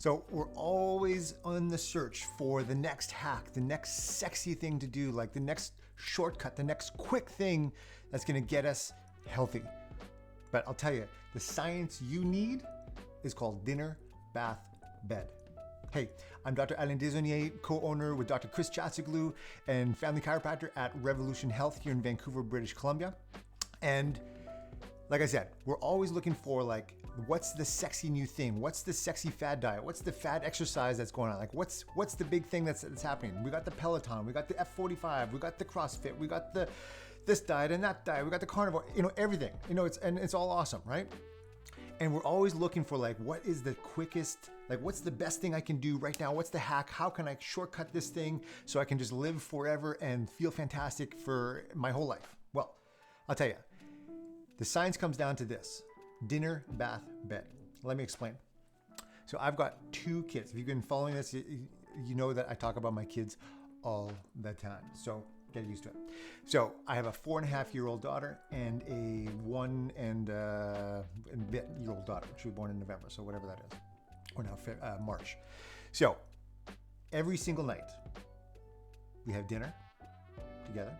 So we're always on the search for the next hack, the next sexy thing to do, like the next shortcut, the next quick thing that's gonna get us healthy. But I'll tell you, the science you need is called dinner, bath, bed. Hey, I'm Dr. Alain Desaulniers, co-owner with Dr. Chris Chatsoglu and family chiropractor at Revolution Health here in Vancouver, British Columbia. And like I said, we're always looking for like, what's the sexy new thing? What's the sexy fad diet? What's the fad exercise that's going on? Like what's the big thing that's happening? We got the Peloton, we got the F45, we got the CrossFit, we got this diet and that diet, we got the carnivore, everything. It's all awesome, right? And we're always looking for like, what is the quickest, like what's the best thing I can do right now? What's the hack? How can I shortcut this thing so I can just live forever and feel fantastic for my whole life? Well, I'll tell you, the science comes down to this: dinner, bath, bed. Let me explain. So I've got 2 kids. If you've been following this, you know that I talk about my kids all the time. So get used to it. So I have a 4.5-year-old daughter and a 1 and a bit year old daughter. She was born in November, so whatever that is, or now March. So every single night we have dinner together.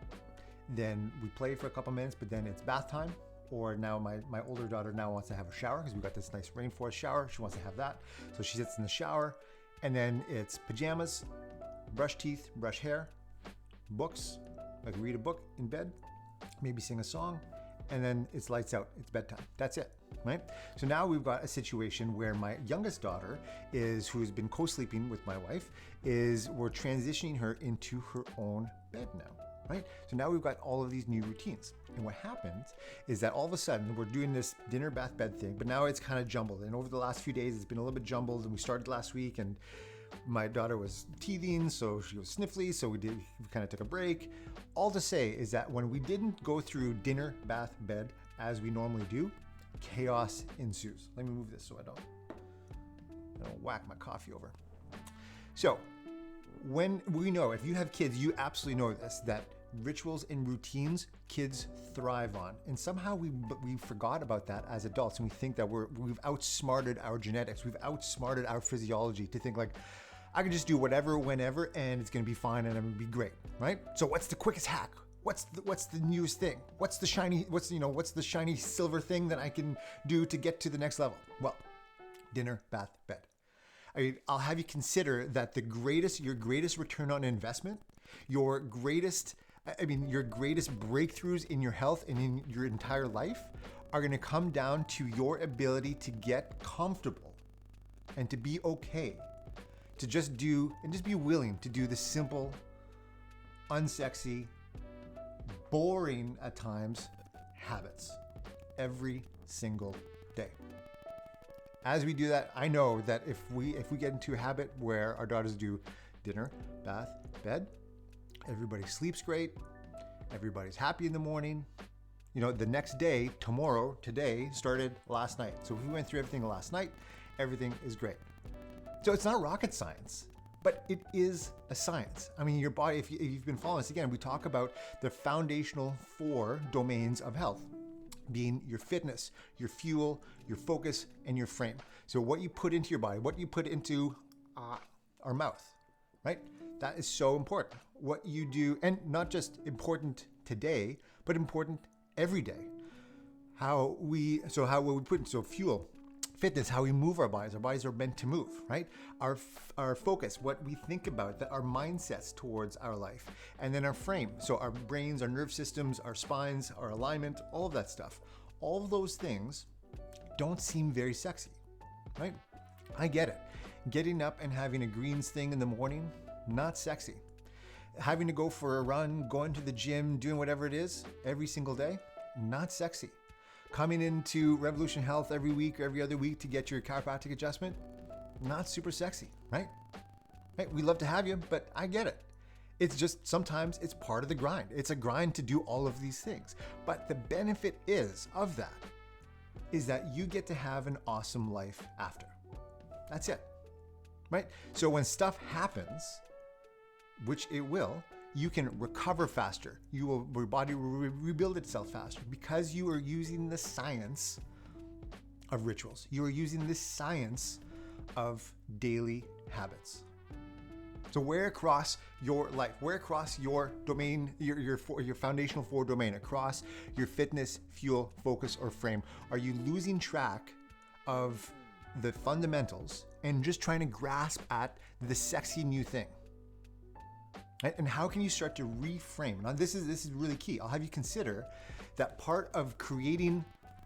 Then we play for a couple minutes, but then it's bath time. Or now my older daughter now wants to have a shower because we got this nice rainforest shower. She wants to have that. So she sits in the shower, and then it's pajamas, brush teeth, brush hair, books, like read a book in bed, maybe sing a song, and then it's lights out, it's bedtime. That's it, right? So now we've got a situation where my youngest daughter who's been co-sleeping with my wife, we're transitioning her into her own bed now. Right? So now we've got all of these new routines. And what happens is that all of a sudden we're doing this dinner, bath, bed thing, but now it's kind of jumbled. And over the last few days, it's been a little bit jumbled. And we started last week and my daughter was teething, so she was sniffly. So we kind of took a break. All to say is that when we didn't go through dinner, bath, bed as we normally do, chaos ensues. Let me move this so I don't whack my coffee over. So when we know, if you have kids, you absolutely know this, that rituals and routines kids thrive on. And somehow we forgot about that as adults, and we think that we've outsmarted our genetics, we've outsmarted our physiology to think like, I can just do whatever, whenever, and it's gonna be fine and I'm gonna be great, right? So what's the quickest hack? What's the newest thing? What's the shiny silver thing that I can do to get to the next level? Well, dinner, bath, bed. I'll have you consider that your greatest return on investment, your greatest breakthroughs in your health and in your entire life are going to come down to your ability to get comfortable and to be okay, to just be willing to do the simple, unsexy, boring at times habits every single day. As we do that, I know that if we get into a habit where our daughters do dinner, bath, bed, everybody sleeps great, everybody's happy in the morning. The next day, today started last night. So if we went through everything last night, everything is great. So it's not rocket science, but it is a science. I mean, your body, if you've been following us, again, we talk about the foundational 4 domains of health, being your fitness, your fuel, your focus, and your frame. So what you put into your body, what you put into our mouth, right? That is so important. What you do, and not just important today, but important every day. How we put into fuel, fitness, how we move our bodies are meant to move, right? Our focus, what we think about, our mindsets towards our life, and then our frame. So our brains, our nerve systems, our spines, our alignment, all of that stuff. All of those things don't seem very sexy, right? I get it. Getting up and having a greens thing in the morning, not sexy. Having to go for a run, going to the gym, doing whatever it is every single day, not sexy. Coming into Revolution Health every week or every other week to get your chiropractic adjustment, not super sexy, right? Right? We love to have you, but I get it. It's just sometimes it's part of the grind. It's a grind to do all of these things. But the benefit is that you get to have an awesome life after. That's it, right? So when stuff happens, which it will, you can recover faster. Your body will rebuild itself faster because you are using the science of rituals. You are using the science of daily habits. So where across your life, where across your domain, your foundational 4 domain, across your fitness, fuel, focus, or frame, are you losing track of the fundamentals and just trying to grasp at the sexy new thing? Right? And how can you start to reframe? Now this is really key. I'll have you consider that part of creating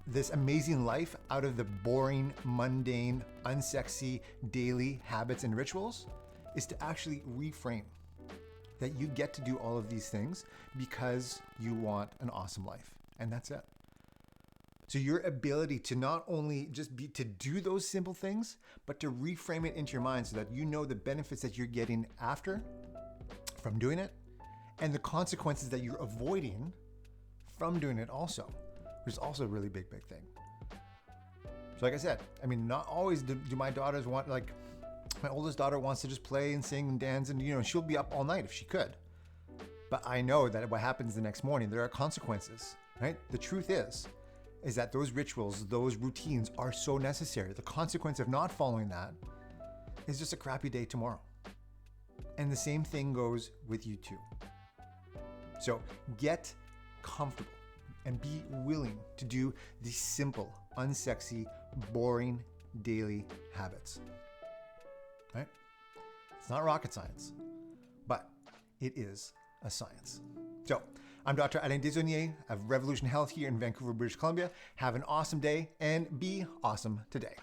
this amazing life out of the boring, mundane, unsexy daily habits and rituals is to actually reframe that you get to do all of these things because you want an awesome life. And that's it. So your ability to not only just be to do those simple things, but to reframe it into your mind so that you know the benefits that you're getting after from doing it and the consequences that you're avoiding from doing it also, which is also a really big thing. So like I said, I mean, not always do my daughters want, like my oldest daughter wants to just play and sing and dance and, you know, she'll be up all night if she could. But I know that what happens the next morning, there are consequences, right? The truth is that those rituals, those routines are so necessary. The consequence of not following that is just a crappy day tomorrow. And the same thing goes with you too. So get comfortable and be willing to do these simple, unsexy, boring daily habits. Right? It's not rocket science, but it is a science. So I'm Dr. Alain Desaulniers of Revolution Health here in Vancouver, British Columbia. Have an awesome day and be awesome today.